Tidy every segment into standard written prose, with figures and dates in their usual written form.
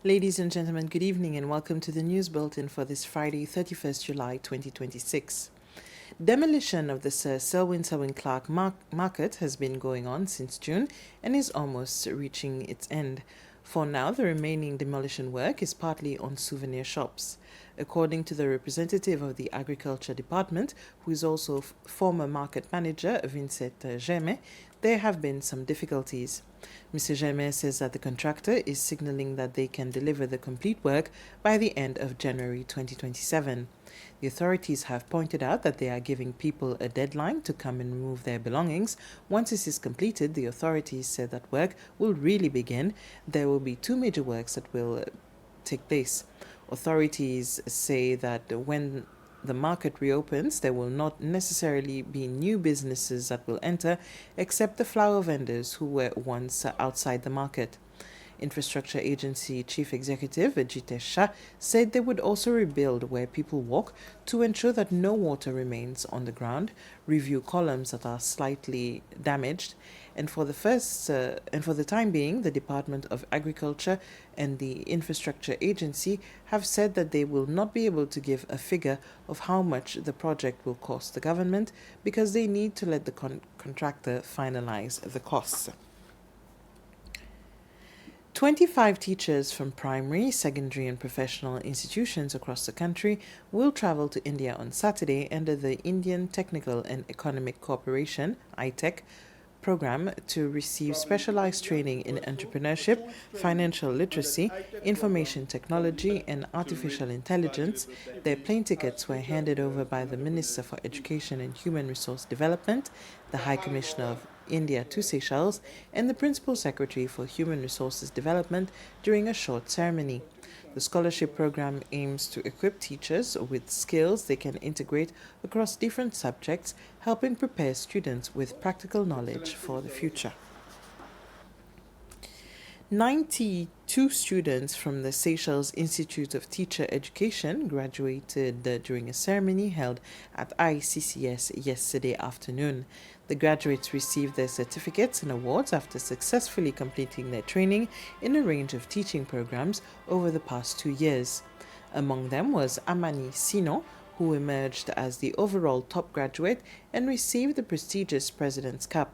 Ladies and gentlemen, good evening and welcome to the news bulletin for this Friday, 31st July 2026. Demolition of the Sir Selwyn Clarke market has been going on since June and is almost reaching its end. For now, the remaining demolition work is partly on souvenir shops. According to the representative of the Agriculture Department, who is also former market manager, Vincent Geme, there have been some difficulties. Mr. Geme says that the contractor is signaling that they can deliver the complete work by the end of January 2027. The authorities have pointed out that they are giving people a deadline to come and remove their belongings. Once this is completed, the authorities said that work will really begin. There will be two major works that will take place. Authorities say that when the market reopens, there will not necessarily be new businesses that will enter, except the flower vendors who were once outside the market. Infrastructure Agency Chief Executive Jitesh Shah said they would also rebuild where people walk to ensure that no water remains on the ground, review columns that are slightly damaged, and for the time being, the Department of Agriculture and the Infrastructure Agency have said that they will not be able to give a figure of how much the project will cost the government because they need to let the contractor finalize the costs. 25 teachers from primary, secondary, and professional institutions across the country will travel to India on Saturday under the Indian Technical and Economic Cooperation (ITEC) program to receive specialized training in entrepreneurship, financial literacy, information technology, and artificial intelligence. Their plane tickets were handed over by the Minister for Education and Human Resource Development, the High Commissioner of India to Seychelles, and the Principal Secretary for Human Resources Development during a short ceremony. The scholarship program aims to equip teachers with skills they can integrate across different subjects, helping prepare students with practical knowledge for the future. 92 students from the Seychelles Institute of Teacher Education graduated during a ceremony held at ICCS yesterday afternoon. The graduates received their certificates and awards after successfully completing their training in a range of teaching programs over the past 2 years. Among them was Amani Sino, who emerged as the overall top graduate and received the prestigious President's Cup.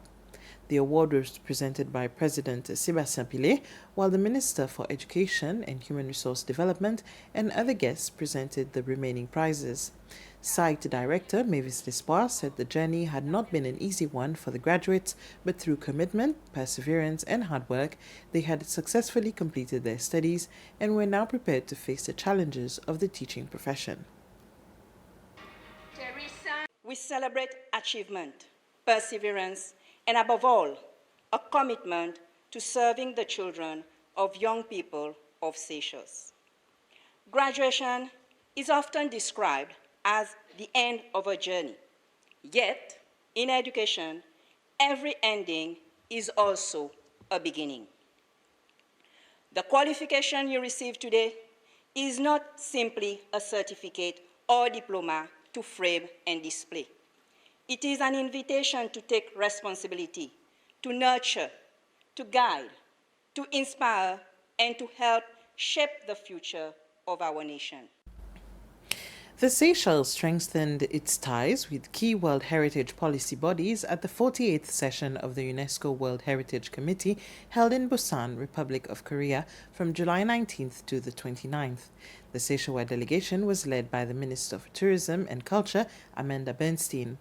The award was presented by President Sébastien Pillet, while the Minister for Education and Human Resource Development and other guests presented the remaining prizes. Site Director Mavis Despoir said the journey had not been an easy one for the graduates, but through commitment, perseverance, and hard work, they had successfully completed their studies and were now prepared to face the challenges of the teaching profession. We celebrate achievement, perseverance, and above all, a commitment to serving the children of young people of Seychelles. Graduation is often described as the end of a journey. Yet, in education, every ending is also a beginning. The qualification you receive today is not simply a certificate or diploma to frame and display. It is an invitation to take responsibility, to nurture, to guide, to inspire, and to help shape the future of our nation. The Seychelles strengthened its ties with key World Heritage policy bodies at the 48th session of the UNESCO World Heritage Committee held in Busan, Republic of Korea, from July 19th to the 29th. The Seychelles delegation was led by the Minister for Tourism and Culture, Amanda Bernstein.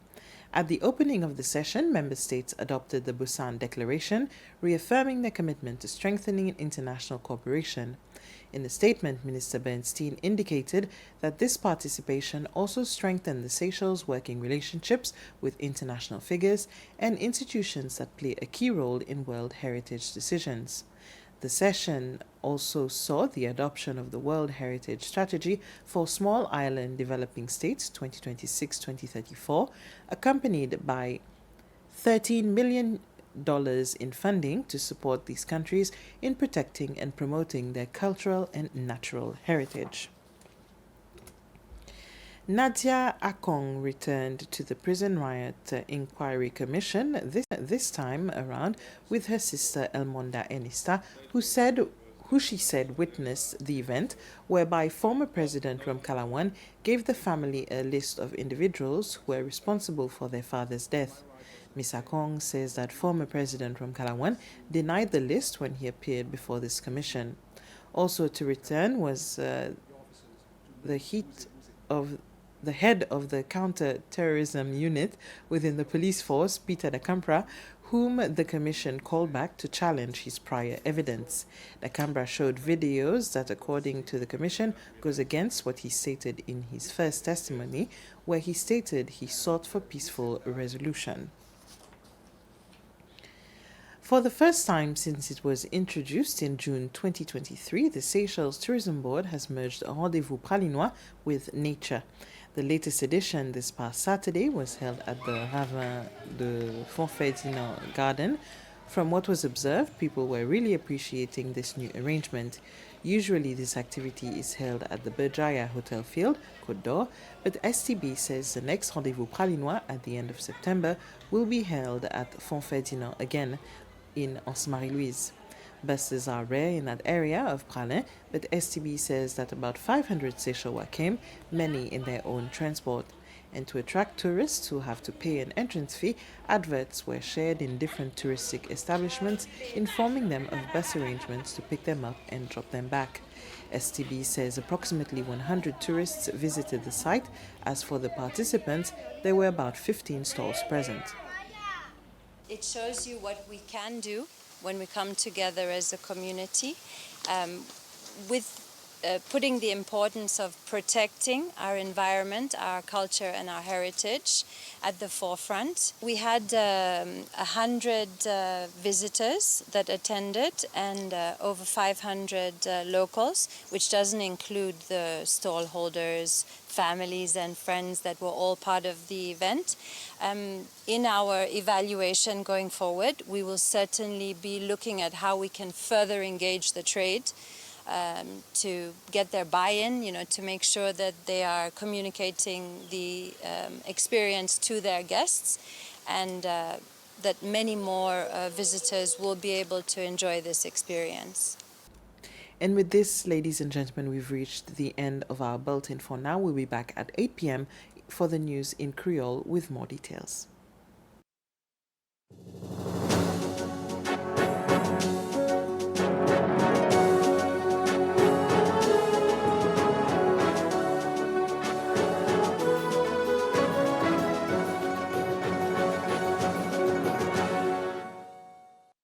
At the opening of the session, member states adopted the Busan Declaration, reaffirming their commitment to strengthening international cooperation. In the statement, Minister Bernstein indicated that this participation also strengthened the Seychelles' working relationships with international figures and institutions that play a key role in World Heritage decisions. The session also saw the adoption of the World Heritage Strategy for Small Island Developing States 2026-2034, accompanied by $13 million in funding to support these countries in protecting and promoting their cultural and natural heritage. Nadia Akong returned to the Prison Riot Inquiry Commission this time around with her sister Elmonda Enista, who she said witnessed the event, whereby former President Ramkalawan gave the family a list of individuals who were responsible for their father's death. Ms. Akong says that former President Ramkalawan denied the list when he appeared before this commission. Also to return was the heat of the head of the counter-terrorism unit within the police force, Peter Dakampra, whom the commission called back to challenge his prior evidence. Dakampra showed videos that, according to the commission, goes against what he stated in his first testimony, where he stated he sought for peaceful resolution. For the first time since it was introduced in June 2023, the Seychelles Tourism Board has merged Rendezvous Pralinois with nature. The latest edition this past Saturday was held at the Ravin de Font-Ferdinand Garden. From what was observed, people were really appreciating this new arrangement. Usually this activity is held at the Berjaya Hotel Field, Côte d'Or, but STB says the next Rendezvous Pralinois at the end of September will be held at Font-Ferdinand again, in Anse-Marie-Louise. Buses are rare in that area of Pralin, but STB says that about 500 Seychellois came, many in their own transport. And to attract tourists who have to pay an entrance fee, adverts were shared in different touristic establishments, informing them of bus arrangements to pick them up and drop them back. STB says approximately 100 tourists visited the site. As for the participants, there were about 15 stalls present. It shows you what we can do when we come together as a community, with putting the importance of protecting our environment, our culture and our heritage at the forefront. We had 100 visitors that attended and over 500 locals, which doesn't include the stall holders, families and friends that were all part of the event. In our evaluation going forward, we will certainly be looking at how we can further engage the trade to get their buy-in, to make sure that they are communicating the experience to their guests, and that many more visitors will be able to enjoy this experience. And with this, ladies and gentlemen, we've reached the end of our bulletin for now. We'll be back at 8 p.m. for the news in Creole with more details.